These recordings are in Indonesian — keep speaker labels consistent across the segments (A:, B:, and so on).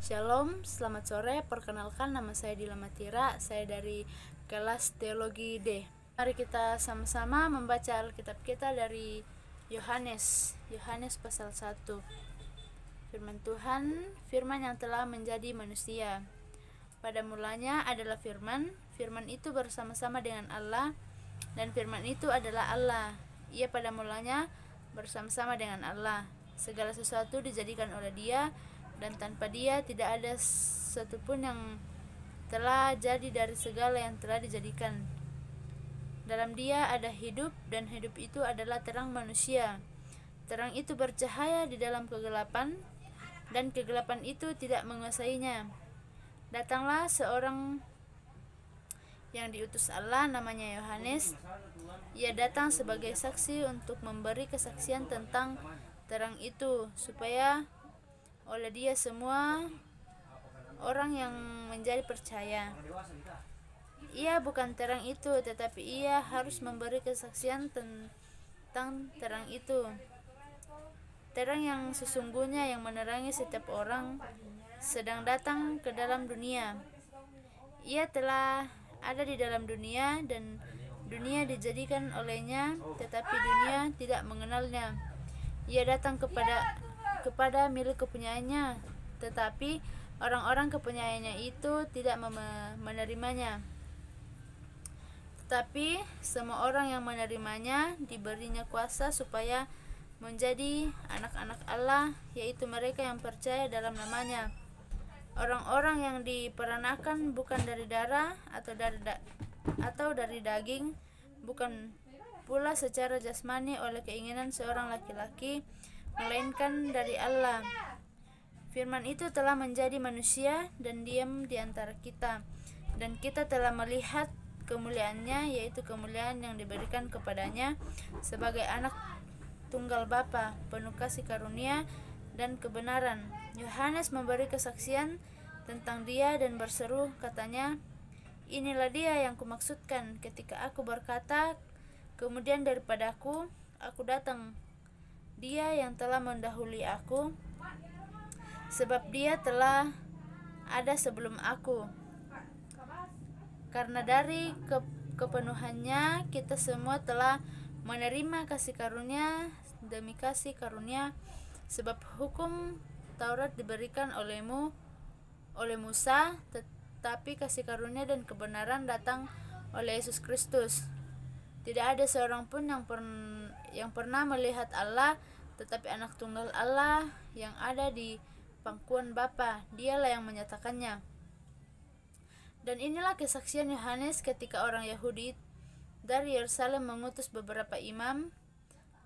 A: Shalom, selamat sore. Perkenalkan, nama saya Dila Matira. Saya dari kelas Teologi D. Mari kita sama-sama membaca Alkitab kita dari Yohanes pasal 1. Firman Tuhan, firman yang telah menjadi manusia. Pada mulanya adalah firman, firman itu bersama-sama dengan Allah, dan firman itu adalah Allah. Ia pada mulanya bersama-sama dengan Allah. Segala sesuatu dijadikan oleh Dia, dan tanpa Dia tidak ada satupun yang telah jadi dari segala yang telah dijadikan. Dalam Dia ada hidup, dan hidup itu adalah terang manusia. Terang itu bercahaya di dalam kegelapan, dan kegelapan itu tidak menguasainya. Datanglah seorang yang diutus Allah, namanya Yohanes. Ia datang sebagai saksi untuk memberi kesaksian tentang terang itu, supaya oleh Dia semua orang yang menjadi percaya. Ia bukan terang itu, tetapi Ia harus memberi kesaksian tentang terang itu. Terang yang sesungguhnya yang menerangi setiap orang sedang datang ke dalam dunia. Ia telah ada di dalam dunia, dan dunia dijadikan olehnya, tetapi dunia tidak mengenalnya. Ia datang kepada milik kepunyaannya, tetapi orang-orang kepunyaannya itu tidak menerimanya. Tetapi semua orang yang menerimanya diberinya kuasa supaya menjadi anak-anak Allah, yaitu mereka yang percaya dalam namanya. Orang-orang yang diperanakan bukan dari darah atau dari daging, bukan pula secara jasmani oleh keinginan seorang laki-laki, melainkan dari Allah. Firman itu telah menjadi manusia dan diam di antara kita, dan kita telah melihat kemuliaannya, yaitu kemuliaan yang diberikan kepadanya sebagai anak tunggal Bapa, penuh kasih karunia dan kebenaran. Yohanes memberi kesaksian tentang Dia dan berseru, katanya, "Inilah Dia yang kumaksudkan ketika aku berkata, kemudian daripadaku aku datang, Dia yang telah mendahului aku, sebab Dia telah ada sebelum aku." Karena dari kepenuhannya kita semua telah menerima kasih karunia demi kasih karunia, sebab hukum Taurat diberikan oleh Musa, tetapi kasih karunia dan kebenaran datang oleh Yesus Kristus. Tidak ada seorang pun yang pernah melihat Allah, tetapi anak tunggal Allah yang ada di pangkuan Bapa, Dialah yang menyatakannya. Dan inilah kesaksian Yohanes ketika orang Yahudi dari Yerusalem mengutus beberapa imam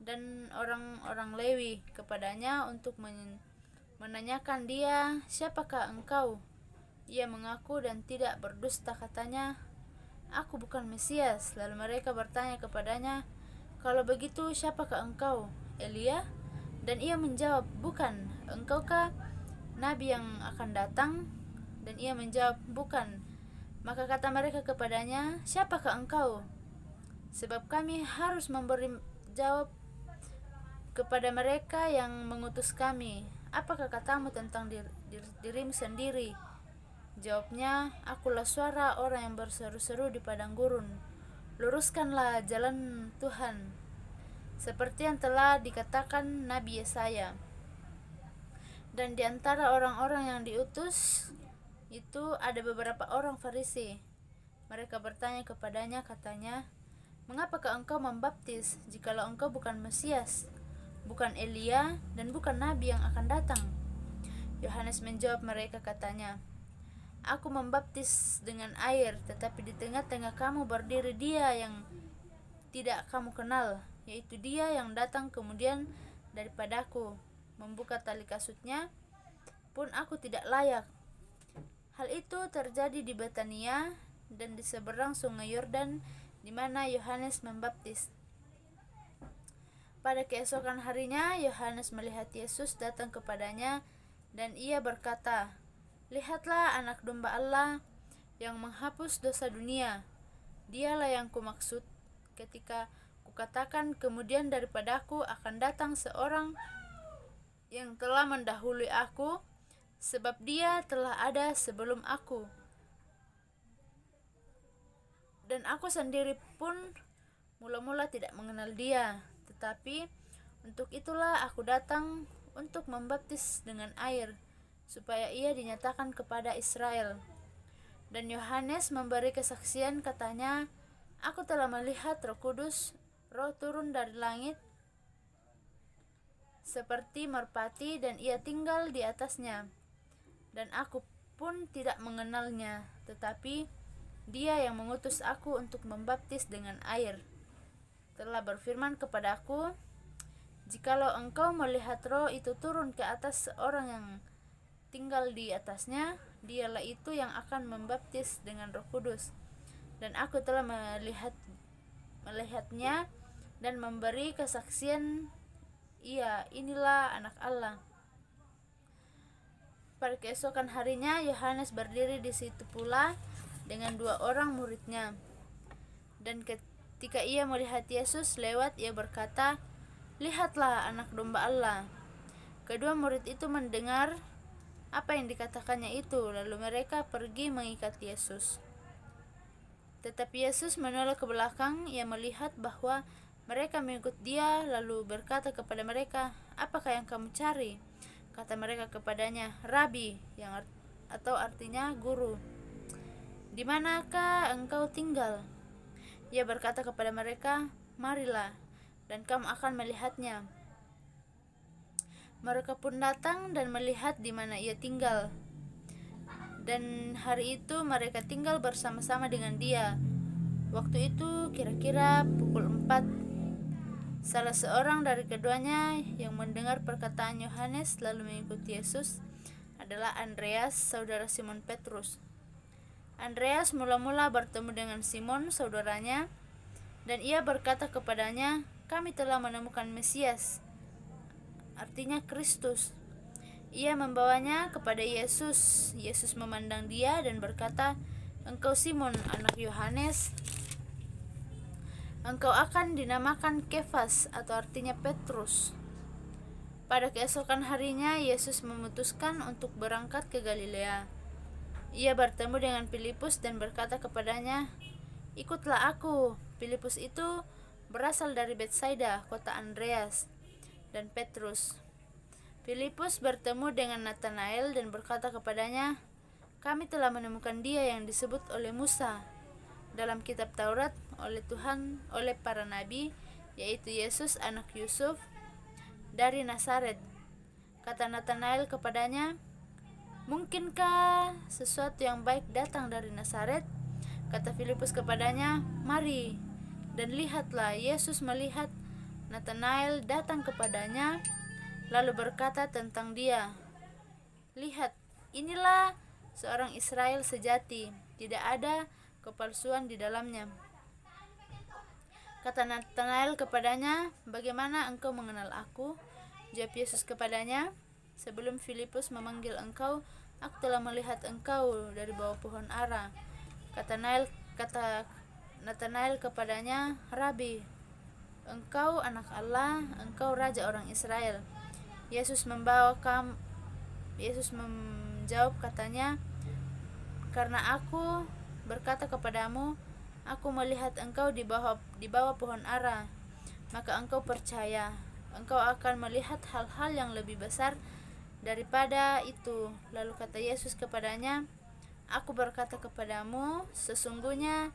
A: dan orang-orang Lewi kepadanya untuk menanyakan dia, "Siapakah engkau?" Ia mengaku dan tidak berdusta, katanya, "Aku bukan Mesias." Lalu mereka bertanya kepadanya, "Kalau begitu, siapakah engkau? Elia?" Dan ia menjawab, "Bukan." "Engkaukah nabi yang akan datang?" Dan ia menjawab, "Bukan." Maka kata mereka kepadanya, "Siapakah engkau? Sebab kami harus memberi jawab kepada mereka yang mengutus kami. Apakah katamu tentang dirimu sendiri?" Jawabnya, "Akulah suara orang yang berseru-seru di padang gurun, luruskanlah jalan Tuhan, seperti yang telah dikatakan Nabi Yesaya." Dan di antara orang-orang yang diutus itu ada beberapa orang Farisi. Mereka bertanya kepadanya, katanya, "Mengapakah engkau membaptis jikalau engkau bukan Mesias, bukan Elia, dan bukan nabi yang akan datang?" Yohanes menjawab mereka, katanya, "Aku membaptis dengan air, tetapi di tengah-tengah kamu berdiri Dia yang tidak kamu kenal, yaitu Dia yang datang kemudian daripadaku. Membuka tali kasutnya pun aku tidak layak." Hal itu terjadi di Betania dan di seberang sungai Yordan, di mana Yohanes membaptis. Pada keesokan harinya, Yohanes melihat Yesus datang kepadanya, dan ia berkata, "Lihatlah anak domba Allah yang menghapus dosa dunia. Dialah yang kumaksud ketika kukatakan, kemudian daripadaku akan datang seorang yang telah mendahului aku, sebab dia telah ada sebelum aku, dan aku sendiri pun mula-mula tidak mengenal dia. Tetapi untuk itulah aku datang untuk membaptis dengan air, supaya ia dinyatakan kepada Israel. Dan Yohanes memberi kesaksian, katanya, aku telah melihat Roh Kudus, roh turun dari langit seperti merpati, dan ia tinggal di atasnya. Dan aku pun tidak mengenalnya, tetapi dia yang mengutus aku untuk membaptis dengan air telah berfirman kepadaku, jikalau engkau melihat roh itu turun ke atas orang yang tinggal di atasnya, dialah itu yang akan membaptis dengan Roh Kudus. Dan aku telah melihatnya dan memberi kesaksian, inilah anak Allah. Pada keesokan harinya Yohanes berdiri di situ pula dengan 2 orang muridnya. Dan ketika ia melihat Yesus lewat, ia berkata, lihatlah anak domba Allah. Kedua murid itu mendengar apa yang dikatakannya itu, lalu mereka pergi mengikat Yesus. Tetapi Yesus menoleh ke belakang, ia melihat bahwa mereka mengikut dia, lalu berkata kepada mereka, apakah yang kamu cari? Kata mereka kepadanya, Rabi, atau artinya guru, di manakah engkau tinggal? Ia berkata kepada mereka, marilah, dan kamu akan melihatnya. Mereka pun datang dan melihat di mana ia tinggal. Dan hari itu mereka tinggal bersama-sama dengan dia. Waktu itu kira-kira pukul 4. Salah seorang dari keduanya yang mendengar perkataan Yohanes lalu mengikuti Yesus adalah Andreas, saudara Simon Petrus. Andreas mula-mula bertemu dengan Simon, saudaranya, dan ia berkata kepadanya, kami telah menemukan Mesias, artinya Kristus. Ia membawanya kepada Yesus. Yesus memandang dia dan berkata, engkau Simon, anak Yohanes, engkau akan dinamakan Kefas, atau artinya Petrus. Pada keesokan harinya Yesus memutuskan untuk berangkat ke Galilea. Ia bertemu dengan Filipus dan berkata kepadanya, ikutlah aku. Filipus itu berasal dari Betsaida, kota Andreas dan Petrus. Filipus bertemu dengan Natanael dan berkata kepadanya, kami telah menemukan dia yang disebut oleh Musa dalam kitab Taurat, oleh Tuhan, oleh para nabi, yaitu Yesus anak Yusuf dari Nazaret. Kata Natanael kepadanya, mungkinkah sesuatu yang baik datang dari Nazaret? Kata Filipus kepadanya, mari dan lihatlah. Yesus melihat Natanael datang kepadanya, lalu berkata tentang dia, lihat, inilah seorang Israel sejati, tidak ada kepalsuan di dalamnya. Kata Natanael kepadanya, bagaimana engkau mengenal aku? Jawab Yesus kepadanya, sebelum Filipus memanggil engkau, aku telah melihat engkau dari bawah pohon ara. Kata Natanael kepadanya, Rabi, engkau anak Allah, engkau raja orang Israel. Yesus menjawab katanya, karena aku berkata kepadamu, aku melihat engkau di bawah pohon ara, maka engkau percaya. Engkau akan melihat hal-hal yang lebih besar daripada itu. Lalu kata Yesus kepadanya, aku berkata kepadamu, sesungguhnya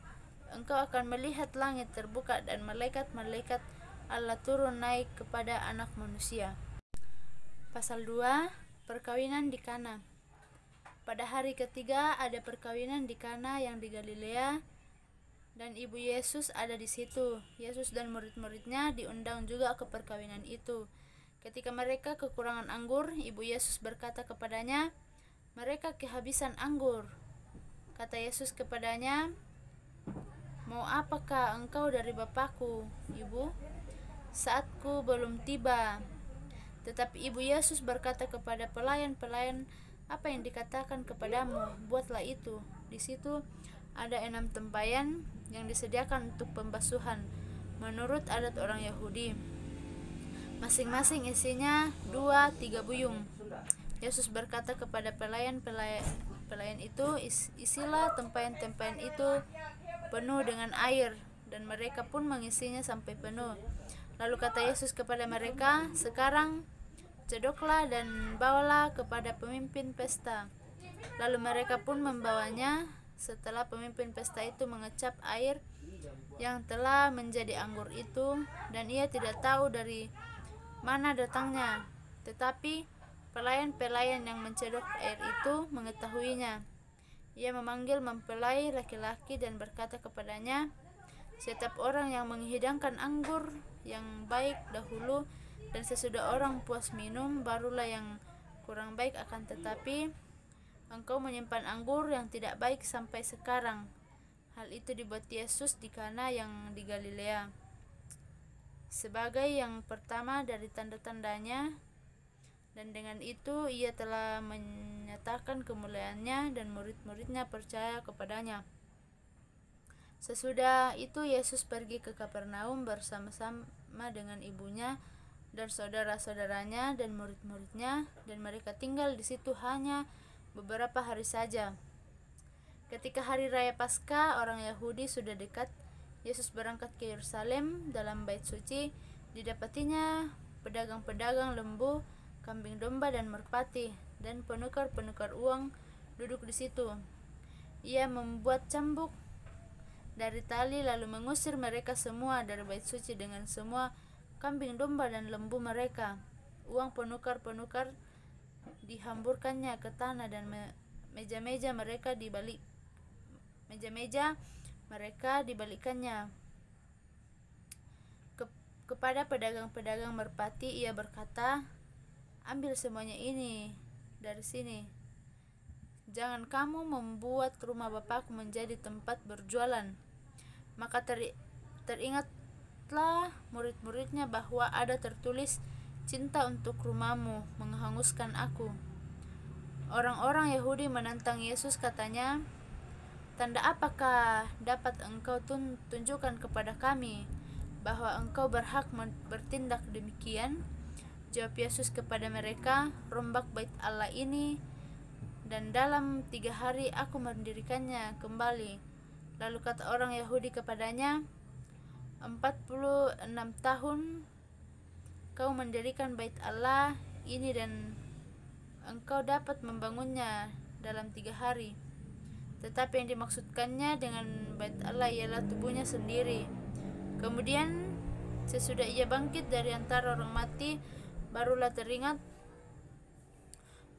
A: engkau akan melihat langit terbuka dan malaikat-malaikat Allah turun naik kepada anak manusia. Pasal 2, perkawinan di Kana. Pada hari ketiga ada perkawinan di Kana yang di Galilea, dan ibu Yesus ada di situ. Yesus dan murid-muridnya diundang juga ke perkawinan itu. Ketika mereka kekurangan anggur, ibu Yesus berkata kepadanya, mereka kehabisan anggur. Kata Yesus kepadanya, mau apakah engkau dari Bapakku, ibu? Saatku belum tiba. Tetapi ibu Yesus berkata kepada pelayan-pelayan, apa yang dikatakan kepadamu, buatlah itu. Di situ ada 6 tempayan yang disediakan untuk pembasuhan menurut adat orang Yahudi, masing-masing isinya 2-3 buyung. Yesus berkata kepada pelayan itu, isilah tempayan-tempayan itu penuh dengan air, dan mereka pun mengisinya sampai penuh. Lalu kata Yesus kepada mereka, sekarang cedoklah dan bawalah kepada pemimpin pesta. Lalu mereka pun membawanya. Setelah pemimpin pesta itu mengecap air yang telah menjadi anggur itu, dan ia tidak tahu dari mana datangnya, tetapi pelayan-pelayan yang mencedok air itu mengetahuinya. Ia memanggil mempelai laki-laki dan berkata kepadanya, setiap orang yang menghidangkan anggur yang baik dahulu, dan sesudah orang puas minum, barulah yang kurang baik, akan tetapi engkau menyimpan anggur yang tidak baik sampai sekarang. Hal itu dibuat Yesus di Kana yang di Galilea sebagai yang pertama dari tanda-tandanya, dan dengan itu ia telah menyatakan kemuliaannya, dan murid-muridnya percaya kepadanya. Sesudah itu Yesus pergi ke Kapernaum bersama-sama dengan ibunya dan saudara-saudaranya dan murid-muridnya, dan mereka tinggal di situ hanya beberapa hari saja. Ketika hari raya Paskah orang Yahudi sudah dekat, Yesus berangkat ke Yerusalem. Dalam bait suci didapatinya pedagang-pedagang lembu, kambing domba dan merpati, dan penukar-penukar uang duduk di situ. Ia membuat cambuk dari tali lalu mengusir mereka semua dari bait suci dengan semua kambing domba dan lembu mereka. Uang penukar-penukar dihamburkannya ke tanah, dan meja-meja mereka dibalikkannya. Kepada pedagang-pedagang merpati ia berkata, ambil semuanya ini dari sini. Jangan kamu membuat rumah Bapakku menjadi tempat berjualan. Maka teringatlah murid-muridnya bahwa ada tertulis, cinta untuk rumahmu menghanguskan aku. Orang-orang Yahudi menantang Yesus, katanya, tanda apakah dapat engkau tunjukkan kepada kami bahwa engkau berhak bertindak demikian? Jawab Yesus kepada mereka, rombak bait Allah ini, dan dalam 3 hari aku mendirikannya kembali. Lalu kata orang Yahudi kepadanya, 46 tahun kau mendirikan bait Allah ini, dan engkau dapat membangunnya dalam 3 hari. Tetapi yang dimaksudkannya dengan bait Allah ialah tubuhnya sendiri. Kemudian sesudah ia bangkit dari antara orang mati, barulah teringat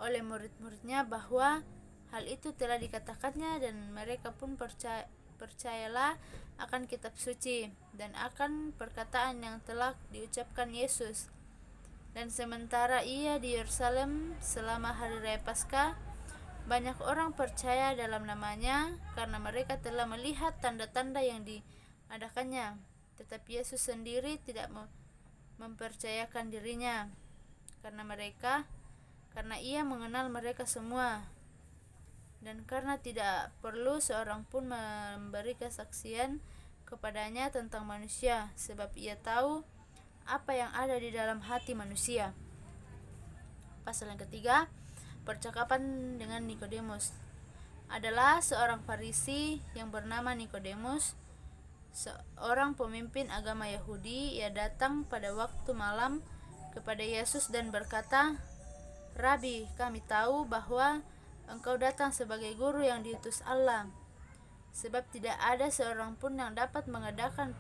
A: oleh murid-muridnya bahwa hal itu telah dikatakannya, dan mereka pun percayalah akan kitab suci dan akan perkataan yang telah diucapkan Yesus. Dan sementara ia di Yerusalem selama hari raya Paskah, banyak orang percaya dalam namanya karena mereka telah melihat tanda-tanda yang diadakannya. Tetapi Yesus sendiri tidak mempercayakan dirinya karena ia mengenal mereka semua, dan karena tidak perlu seorang pun memberi kesaksian kepadanya tentang manusia, sebab ia tahu apa yang ada di dalam hati manusia. Pasal yang ketiga, percakapan dengan Nikodemus. Adalah seorang Farisi yang bernama Nikodemus, seorang pemimpin agama Yahudi. Ia datang pada waktu malam kepada Yesus dan berkata, Rabi, kami tahu bahwa engkau datang sebagai guru yang diutus Allah, sebab tidak ada seorang pun yang dapat mengadakan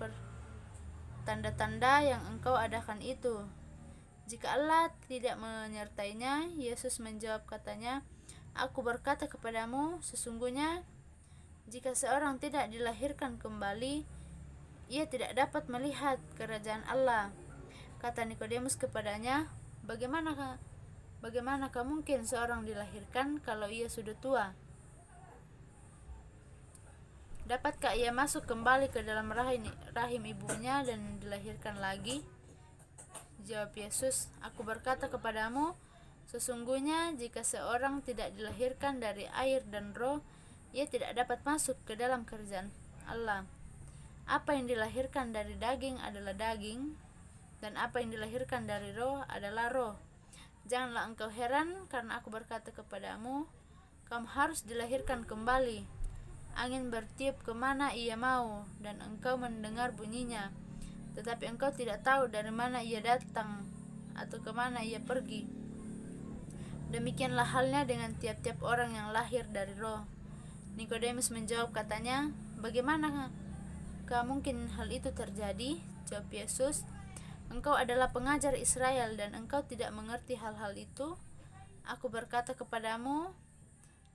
A: tanda-tanda yang engkau adakan itu jika Allah tidak menyertainya. Yesus menjawab katanya, aku berkata kepadamu, sesungguhnya jika seorang tidak dilahirkan kembali, ia tidak dapat melihat kerajaan Allah. Kata Nikodemus kepadanya, Bagaimanakah mungkin seorang dilahirkan kalau ia sudah tua? Dapatkah ia masuk kembali ke dalam rahim ibunya dan dilahirkan lagi? Jawab Yesus, aku berkata kepadamu, sesungguhnya jika seorang tidak dilahirkan dari air dan roh, ia tidak dapat masuk ke dalam kerajaan Allah. Apa yang dilahirkan dari daging adalah daging, dan apa yang dilahirkan dari roh adalah roh. Janganlah engkau heran karena aku berkata kepadamu, kamu harus dilahirkan kembali. Angin bertiup kemana ia mau, dan engkau mendengar bunyinya, tetapi engkau tidak tahu dari mana ia datang atau kemana ia pergi. Demikianlah halnya dengan tiap-tiap orang yang lahir dari roh. Nikodemus menjawab katanya, bagaimana mungkin hal itu terjadi? Jawab Yesus, engkau adalah pengajar Israel dan engkau tidak mengerti hal-hal itu? Aku berkata kepadamu,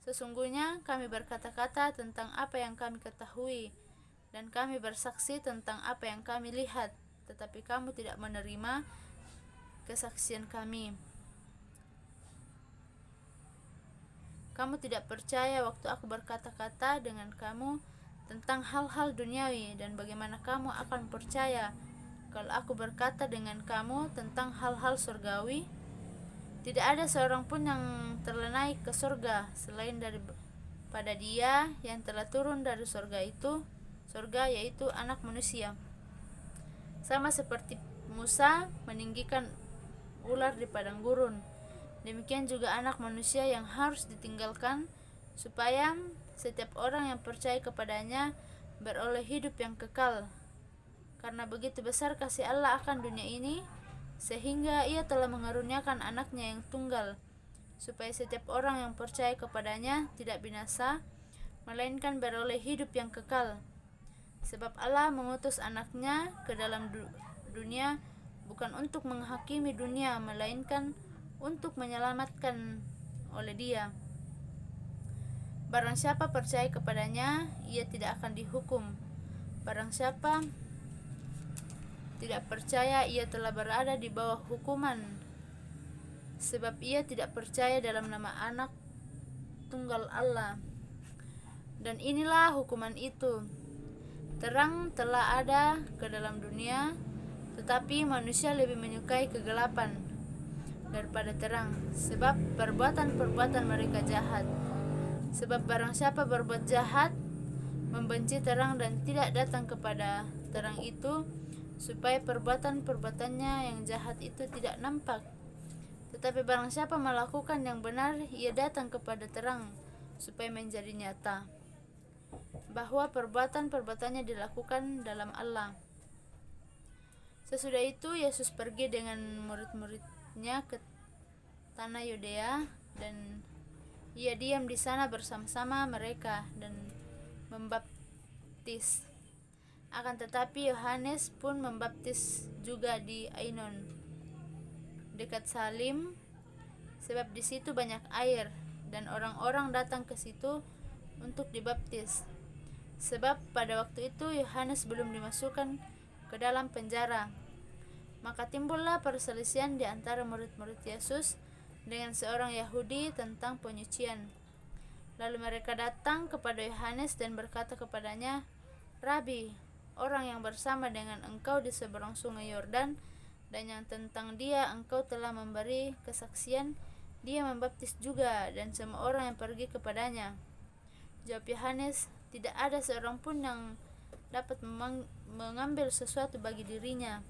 A: sesungguhnya kami berkata-kata tentang apa yang kami ketahui, dan kami bersaksi tentang apa yang kami lihat, tetapi kamu tidak menerima kesaksian kami. Kamu tidak percaya waktu aku berkata-kata dengan kamu tentang hal-hal duniawi, dan bagaimana kamu akan percaya kalau aku berkata dengan kamu tentang hal-hal surgawi? Tidak ada seorang pun yang telah naik ke surga selain daripada Dia yang telah turun dari surga yaitu Anak Manusia. Sama seperti Musa meninggikan ular di padang gurun, demikian juga Anak Manusia yang harus ditinggalkan, supaya setiap orang yang percaya kepadanya beroleh hidup yang kekal. Karena begitu besar kasih Allah akan dunia ini, sehingga Ia telah mengaruniakan anaknya yang tunggal, supaya setiap orang yang percaya kepadanya tidak binasa, melainkan beroleh hidup yang kekal. Sebab Allah mengutus anaknya ke dalam dunia bukan untuk menghakimi dunia, melainkan untuk menyelamatkan oleh Dia. Barang siapa percaya kepadanya, ia tidak akan dihukum. Barang siapa tidak percaya, ia telah berada di bawah hukuman, sebab ia tidak percaya dalam nama Anak Tunggal Allah. Dan inilah hukuman itu, terang telah ada ke dalam dunia, tetapi manusia lebih menyukai kegelapan daripada terang, sebab perbuatan-perbuatan mereka jahat. Sebab barang siapa berbuat jahat, membenci terang dan tidak datang kepada terang itu, supaya perbuatan-perbuatannya yang jahat itu tidak nampak. Tetapi barang siapa melakukan yang benar, ia datang kepada terang, supaya menjadi nyata bahwa perbuatan-perbuatannya dilakukan dalam Allah. Sesudah itu Yesus pergi dengan murid-muridnya ke tanah Yudea, dan Ia diam di sana bersama-sama mereka dan membaptis. Akan tetapi Yohanes pun membaptis juga di Ainon, dekat Salim, sebab di situ banyak air, dan orang-orang datang ke situ untuk dibaptis. Sebab pada waktu itu Yohanes belum dimasukkan ke dalam penjara. Maka timbullah perselisihan di antara murid-murid Yesus dengan seorang Yahudi tentang penyucian. Lalu mereka datang kepada Yohanes dan berkata kepadanya, Rabi, orang yang bersama dengan engkau di seberang sungai Yordan, dan yang tentang dia engkau telah memberi kesaksian, dia membaptis juga, dan semua orang yang pergi kepadanya. Jawab Yohanes, tidak ada seorang pun yang dapat mengambil sesuatu bagi dirinya,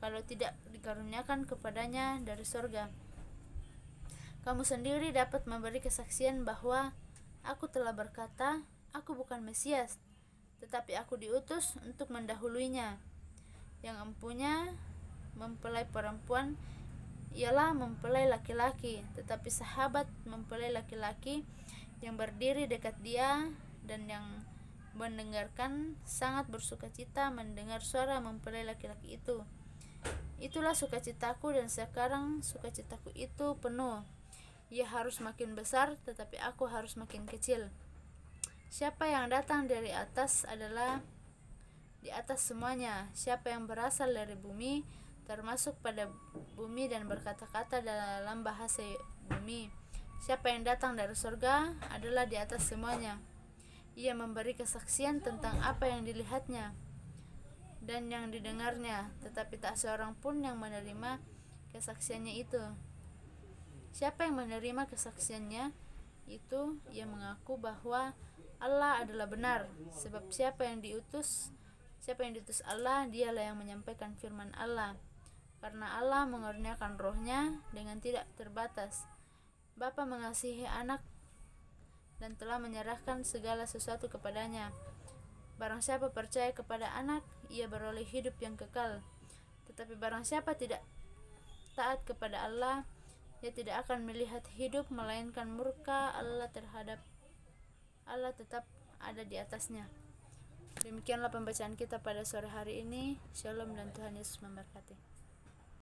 A: kalau tidak dikaruniakan kepadanya dari surga. Kamu sendiri dapat memberi kesaksian bahwa aku telah berkata, aku bukan Mesias, tetapi aku diutus untuk mendahuluinya. Yang empunya mempelai perempuan ialah mempelai laki-laki, tetapi sahabat mempelai laki-laki yang berdiri dekat dia dan yang mendengarkan sangat bersukacita mendengar suara mempelai laki-laki itu. Itulah sukacitaku, dan sekarang sukacitaku itu penuh. Ia harus makin besar, tetapi aku harus makin kecil. Siapa yang datang dari atas adalah di atas semuanya. Siapa yang berasal dari bumi termasuk pada bumi dan berkata-kata dalam bahasa bumi. Siapa yang datang dari surga adalah di atas semuanya. Ia memberi kesaksian tentang apa yang dilihatnya dan yang didengarnya, tetapi tak seorang pun yang menerima kesaksiannya itu. Siapa yang menerima kesaksiannya itu, ia mengaku bahwa Allah adalah benar, sebab siapa yang diutus Allah, dialah yang menyampaikan firman Allah. karena Allah mengaruniakan rohnya dengan tidak terbatas. Bapa mengasihi anak dan telah menyerahkan segala sesuatu kepadanya. Barang siapa percaya kepada anak, ia beroleh hidup yang kekal. Tetapi barang siapa tidak taat kepada Allah, ia tidak akan melihat hidup, melainkan murka Allah terhadap Allah tetap ada di atasnya. Demikianlah pembacaan kita pada sore hari ini. Shalom dan Tuhan Yesus memberkati.